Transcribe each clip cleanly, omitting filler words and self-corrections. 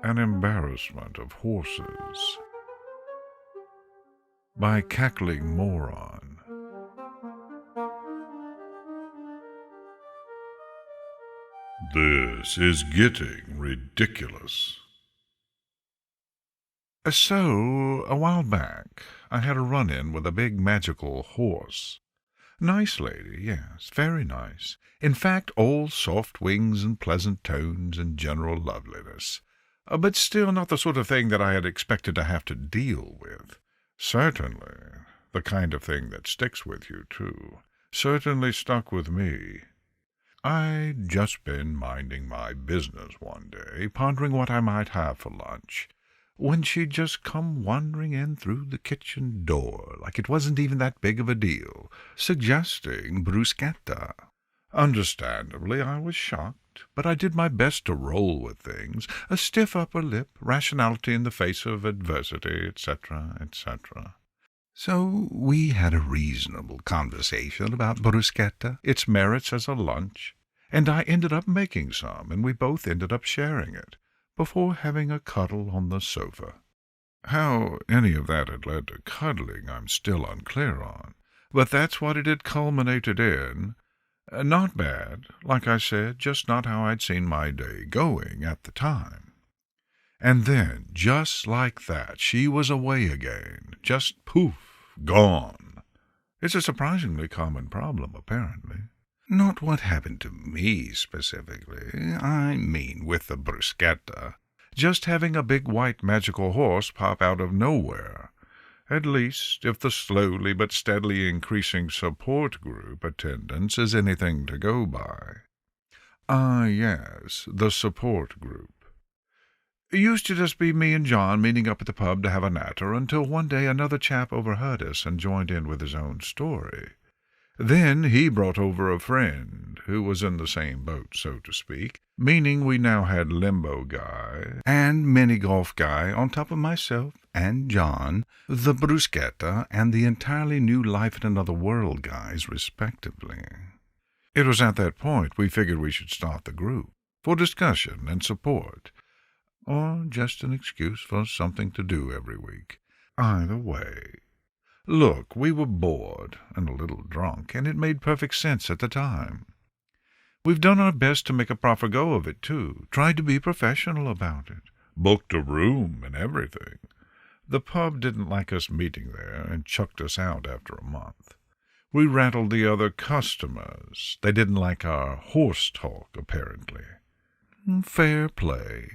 An Embarrassment of Horses by Cackling Moron. This is getting ridiculous. So, a while back, I had a run-in with a big magical horse. Nice lady, yes, very nice. In fact, all soft wings and pleasant tones and general loveliness. But still not the sort of thing that I had expected to have to deal with. Certainly, the kind of thing that sticks with you, too. Certainly stuck with me. I'd just been minding my business one day, pondering what I might have for lunch, when she'd just come wandering in through the kitchen door, like it wasn't even that big of a deal, suggesting bruschetta. Understandably, I was shocked, but I did my best to roll with things, a stiff upper lip, rationality in the face of adversity, etc., etc. So we had a reasonable conversation about bruschetta, its merits as a lunch, and I ended up making some, and we both ended up sharing it, before having a cuddle on the sofa. How any of that had led to cuddling I'm still unclear on, but that's what it had culminated in. Not bad, like I said, just not how I'd seen my day going at the time. And then, just like that, she was away again, just poof, gone. It's a surprisingly common problem, apparently. Not what happened to me specifically, I mean with the bruschetta. Just having a big white magical horse pop out of nowhere. At least, if the slowly but steadily increasing support group attendance is anything to go by. Ah, yes, the support group. It used to just be me and John meeting up at the pub to have a natter, until one day another chap overheard us and joined in with his own story. Then he brought over a friend who was in the same boat, so to speak, meaning we now had Limbo Guy and Mini-Golf Guy on top of myself and John, the bruschetta, and the entirely new Life in Another World guys, respectively. It was at that point we figured we should start the group, for discussion and support, or just an excuse for something to do every week. Either way. Look, we were bored and a little drunk, and it made perfect sense at the time. We've done our best to make a proper go of it, too, tried to be professional about it, booked a room and everything. The pub didn't like us meeting there and chucked us out after a month. We rattled the other customers. They didn't like our horse talk, apparently. Fair play.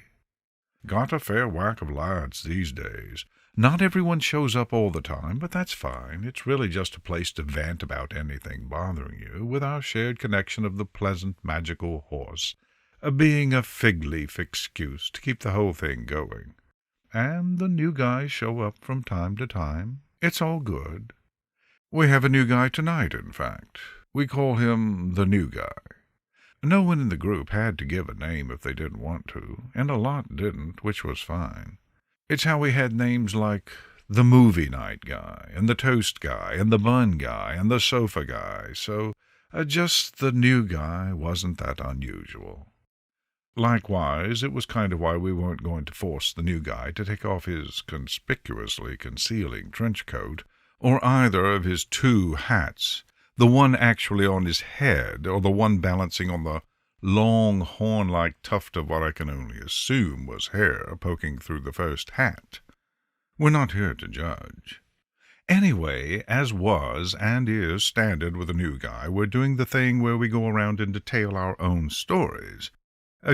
Got a fair whack of lads these days. Not everyone shows up all the time, but that's fine. It's really just a place to vent about anything bothering you, with our shared connection of the pleasant, magical horse, being a fig-leaf excuse to keep the whole thing going. And the new guys show up from time to time. It's all good. We have a new guy tonight, in fact. We call him the new guy. No one in the group had to give a name if they didn't want to, and a lot didn't, which was fine. It's how we had names like the movie night guy, and the toast guy, and the bun guy, and the sofa guy, so just the new guy wasn't that unusual. Likewise, it was kind of why we weren't going to force the new guy to take off his conspicuously concealing trench coat, or either of his two hats, the one actually on his head, or the one balancing on the long horn-like tuft of what I can only assume was hair poking through the first hat. We're not here to judge. Anyway, as was and is standard with a new guy, we're doing the thing where we go around and detail our own stories,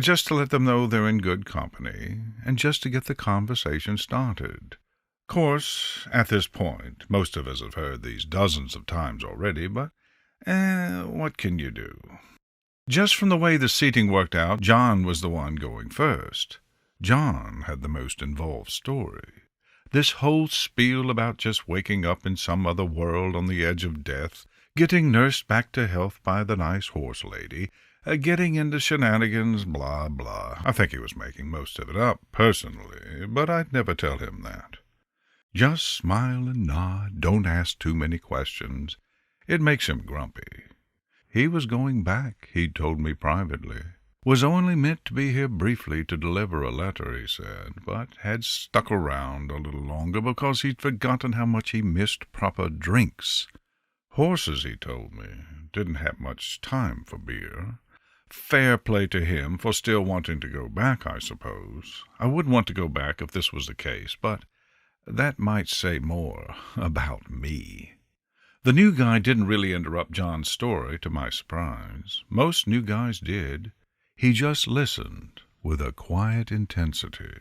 just to let them know they're in good company, and just to get the conversation started. Of course, at this point, most of us have heard these dozens of times already, but, what can you do? Just from the way the seating worked out, John was the one going first. John had the most involved story. This whole spiel about just waking up in some other world on the edge of death, getting nursed back to health by the nice horse lady, getting into shenanigans, blah, blah. I think he was making most of it up, personally, but I'd never tell him that. Just smile and nod, don't ask too many questions. It makes him grumpy. He was going back, he'd told me privately. Was only meant to be here briefly to deliver a letter, he said, but had stuck around a little longer because he'd forgotten how much he missed proper drinks. Horses, he told me, didn't have much time for beer. Fair play to him for still wanting to go back, I suppose. I wouldn't want to go back if this was the case, but that might say more about me. The new guy didn't really interrupt John's story, to my surprise. Most new guys did. He just listened with a quiet intensity.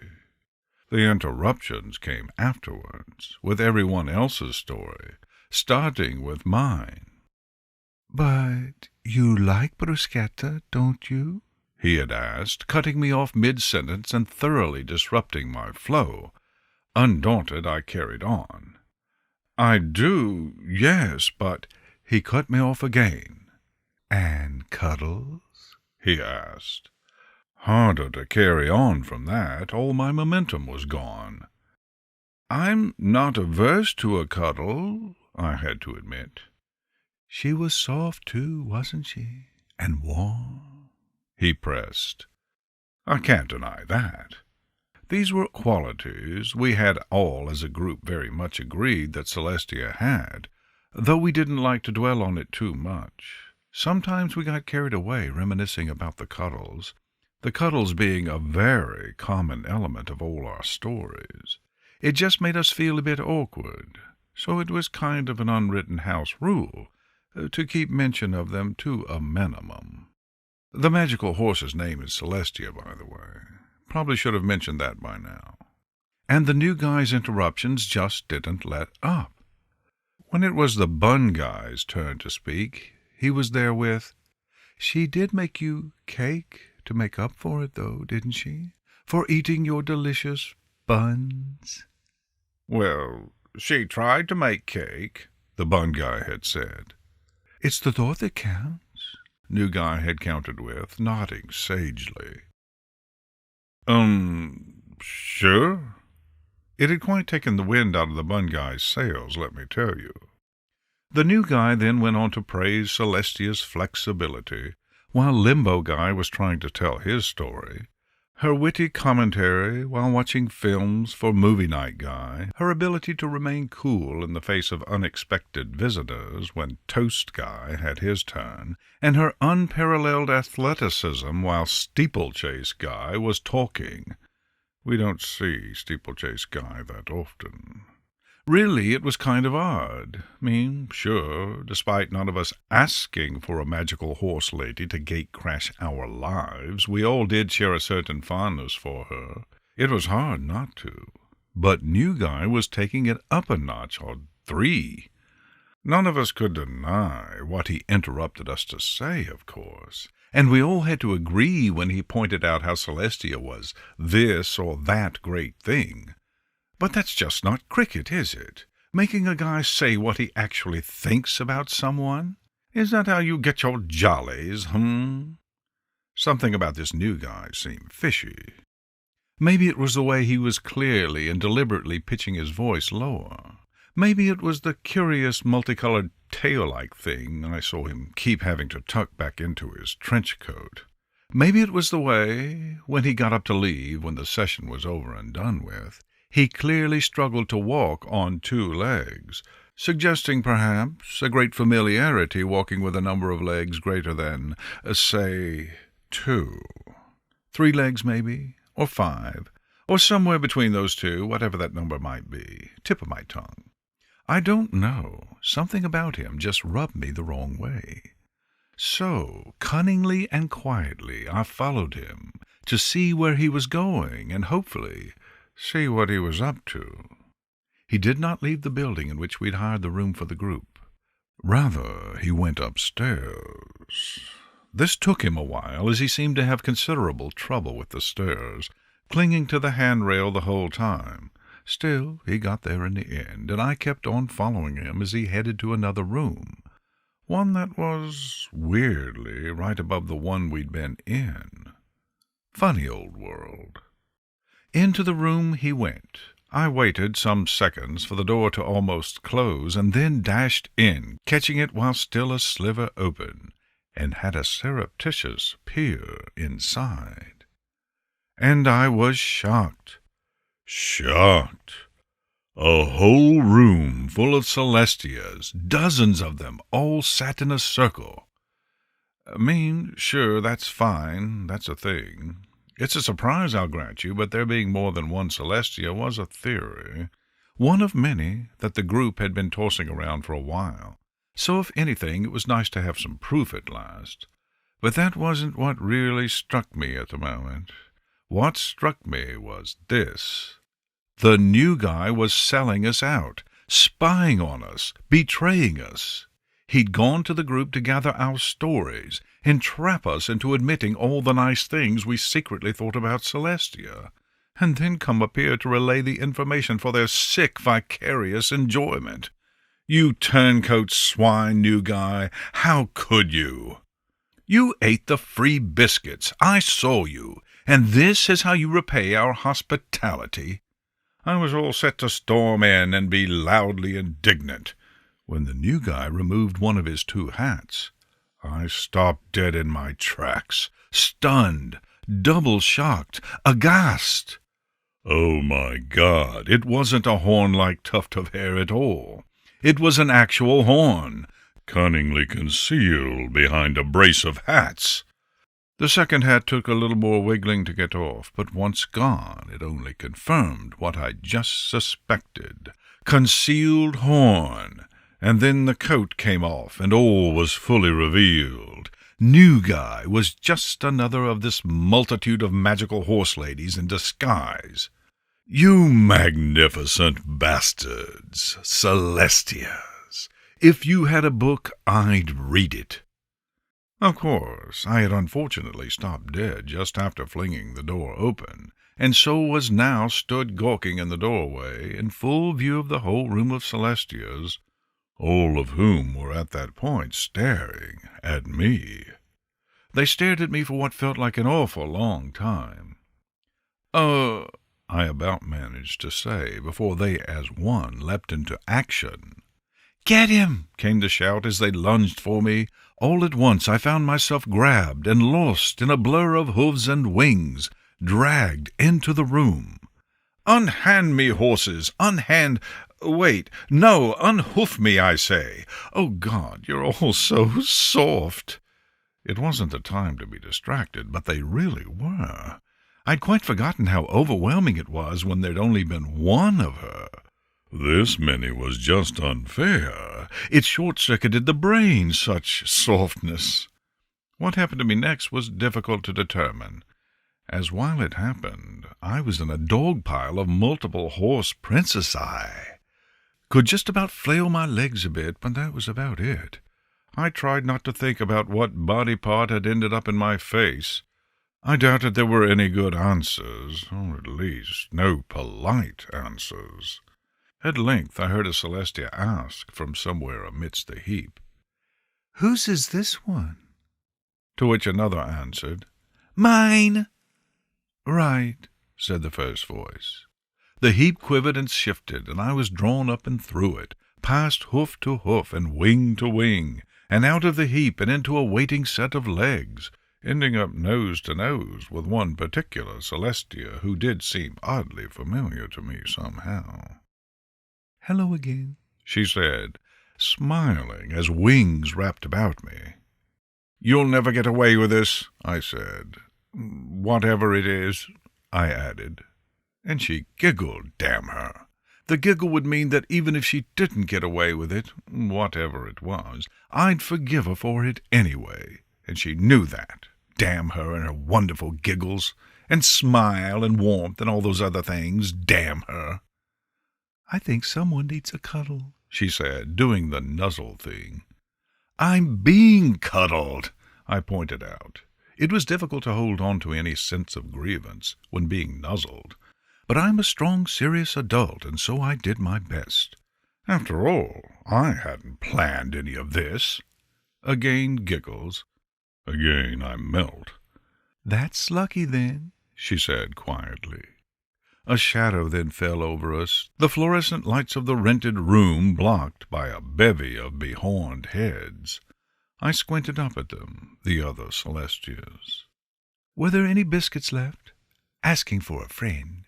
The interruptions came afterwards, with everyone else's story, starting with mine. "But you like bruschetta, don't you?" he had asked, cutting me off mid-sentence and thoroughly disrupting my flow. Undaunted, I carried on. "I do, yes, but—" He cut me off again. "And cuddles?" he asked. Harder to carry on from that. All my momentum was gone. "I'm not averse to a cuddle," I had to admit. "She was soft, too, wasn't she? And warm?" he pressed. I can't deny that. These were qualities we had all as a group very much agreed that Celestia had, though we didn't like to dwell on it too much. Sometimes we got carried away reminiscing about the cuddles being a very common element of all our stories. It just made us feel a bit awkward, so it was kind of an unwritten house rule to keep mention of them to a minimum. The magical horse's name is Celestia, by the way. Probably should have mentioned that by now. And the new guy's interruptions just didn't let up. When it was the bun guy's turn to speak, he was there with, "She did make you cake to make up for it, though, didn't she? For eating your delicious buns?" "Well, she tried to make cake," the bun guy had said. "It's the thought that counts," new guy had countered with, nodding sagely. Sure." It had quite taken the wind out of the bun guy's sails, let me tell you. The new guy then went on to praise Celestia's flexibility, while Limbo Guy was trying to tell his story, her witty commentary while watching films for Movie Night Guy, her ability to remain cool in the face of unexpected visitors when Toast Guy had his turn, and her unparalleled athleticism while Steeplechase Guy was talking. We don't see Steeplechase Guy that often. Really, it was kind of odd. I mean, sure, despite none of us asking for a magical horse lady to gate-crash our lives, we all did share a certain fondness for her. It was hard not to. But new guy was taking it up a notch or 3. None of us could deny what he interrupted us to say, of course. And we all had to agree when he pointed out how Celestia was this or that great thing. But that's just not cricket, is it? Making a guy say what he actually thinks about someone? Is that how you get your jollies, Something about this new guy seemed fishy. Maybe it was the way he was clearly and deliberately pitching his voice lower. Maybe it was the curious multicolored tail-like thing I saw him keep having to tuck back into his trench coat. Maybe it was the way, when he got up to leave when the session was over and done with, he clearly struggled to walk on 2 legs, suggesting perhaps a great familiarity walking with a number of legs greater than, say, 2. 3 legs, maybe, or 5, or somewhere between those 2, whatever that number might be. Tip of my tongue. I don't know. Something about him just rubbed me the wrong way. So, cunningly and quietly, I followed him to see where he was going and hopefully see what he was up to. He did not leave the building in which we'd hired the room for the group. Rather, he went upstairs. This took him a while, as he seemed to have considerable trouble with the stairs, clinging to the handrail the whole time. Still, he got there in the end, and I kept on following him as he headed to another room, one that was, weirdly, right above the one we'd been in. Funny old world. Into the room he went. I waited some seconds for the door to almost close, and then dashed in, catching it while still a sliver open. and had a surreptitious peer inside. And I was shocked. Shocked. A whole room full of Celestias, dozens of them, all sat in a circle. Sure, that's fine, that's a thing. It's a surprise, I'll grant you, but there being more than one Celestia was a theory, one of many that the group had been tossing around for a while. So if anything, it was nice to have some proof at last. But that wasn't what really struck me at the moment. What struck me was this. The new guy was selling us out, spying on us, betraying us. He'd gone to the group to gather our stories, entrap us into admitting all the nice things we secretly thought about Celestia, and then come up here to relay the information for their sick, vicarious enjoyment. You turncoat swine, new guy, how could you? You ate the free biscuits, I saw you, and this is how you repay our hospitality. I was all set to storm in and be loudly indignant, when the new guy removed one of his two hats. I stopped dead in my tracks, stunned, double-shocked, aghast. Oh, my God, it wasn't a horn-like tuft of hair at all. It was an actual horn, cunningly concealed behind a brace of hats. The second hat took a little more wiggling to get off, but once gone it only confirmed what I'd just suspected. Concealed horn. And then the coat came off, and all was fully revealed. New guy was just another of this multitude of magical horse ladies in disguise. You magnificent bastards, Celestias! If you had a book, I'd read it. Of course, I had unfortunately stopped dead just after flinging the door open, and so was now stood gawking in the doorway, in full view of the whole room of Celestias, all of whom were at that point staring at me. They stared at me for what felt like an awful long time. I about managed to say, before they as one leapt into action. "Get him!" came the shout as they lunged for me. All at once I found myself grabbed and lost in a blur of hooves and wings, dragged into the room. "Unhand me, horses! Wait, no, unhoof me, I say! Oh, God, you're all so soft!" It wasn't the time to be distracted, but they really were. I'd quite forgotten how overwhelming it was when there'd only been one of her. This many was just unfair. It short-circuited the brain, such softness. What happened to me next was difficult to determine, as while it happened, I was in a dog-pile of multiple horse princessi. Could just about flail my legs a bit, but that was about it. I tried not to think about what body part had ended up in my face. I doubted there were any good answers, or at least no polite answers. At length I heard a Celestia ask from somewhere amidst the heap, "Whose is this one?" To which another answered, "Mine." "Right," said the first voice. The heap quivered and shifted, and I was drawn up and through it, past hoof to hoof and wing to wing, and out of the heap and into a waiting set of legs, ending up nose to nose with one particular Celestia who did seem oddly familiar to me somehow. "Hello again," she said, smiling as wings wrapped about me. "You'll never get away with this," I said. "Whatever it is," I added. And she giggled, damn her. The giggle would mean that even if she didn't get away with it, whatever it was, I'd forgive her for it anyway, and she knew that. Damn her and her wonderful giggles, and smile and warmth and all those other things, damn her. "I think someone needs a cuddle," she said, doing the nuzzle thing. "I'm being cuddled," I pointed out. It was difficult to hold on to any sense of grievance when being nuzzled, but I'm a strong, serious adult, and so I did my best. After all, I hadn't planned any of this. Again giggles. Again I melt. "That's lucky, then," she said quietly. A shadow then fell over us, the fluorescent lights of the rented room blocked by a bevy of behorned heads. I squinted up at them, the other Celestias. "Were there any biscuits left? Asking for a friend,"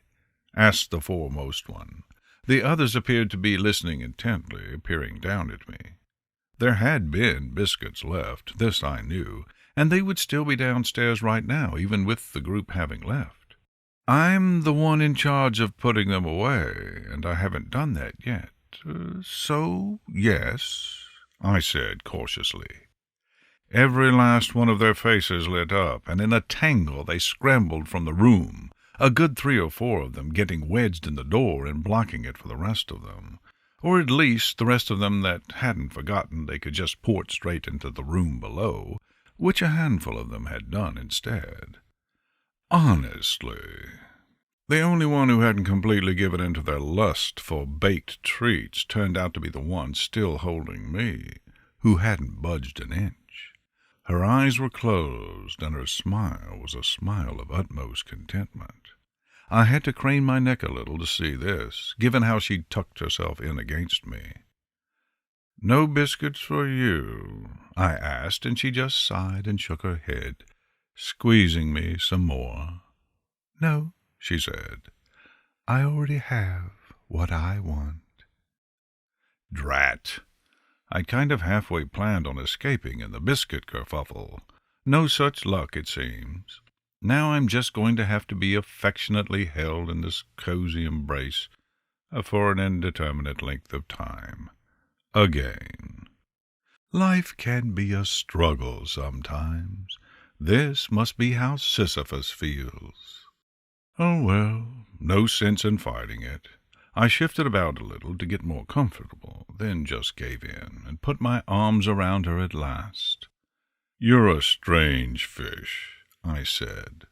asked the foremost one. The others appeared to be listening intently, peering down at me. There had been biscuits left, this I knew, and they would still be downstairs right now, even with the group having left. I'm the one in charge of putting them away, and I haven't done that yet. So, yes, I said cautiously. Every last one of their faces lit up, and in a tangle they scrambled from the room, a good 3 or 4 of them getting wedged in the door and blocking it for the rest of them, or at least the rest of them that hadn't forgotten they could just port straight into the room below, which a handful of them had done instead. Honestly, the only one who hadn't completely given in to their lust for baked treats turned out to be the one still holding me, who hadn't budged an inch. Her eyes were closed, and her smile was a smile of utmost contentment. I had to crane my neck a little to see this, given how she'd tucked herself in against me. "No biscuits for you?" I asked, and she just sighed and shook her head, squeezing me some more. "No," she said. "I already have what I want." Drat! I'd kind of halfway planned on escaping in the biscuit kerfuffle. No such luck, it seems. Now I'm just going to have to be affectionately held in this cozy embrace for an indeterminate length of time. Again. Life can be a struggle sometimes. This must be how Sisyphus feels. Oh, well, no sense in fighting it. I shifted about a little to get more comfortable, then just gave in and put my arms around her at last. "You're a strange fish," I said.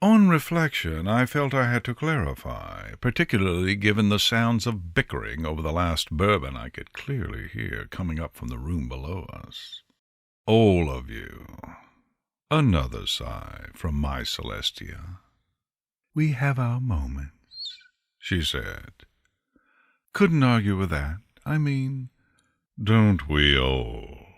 On reflection, I felt I had to clarify, particularly given the sounds of bickering over the last bourbon I could clearly hear coming up from the room below us. "All of you." Another sigh from my Celestia. "We have our moments," she said. Couldn't argue with that. I mean, don't we all?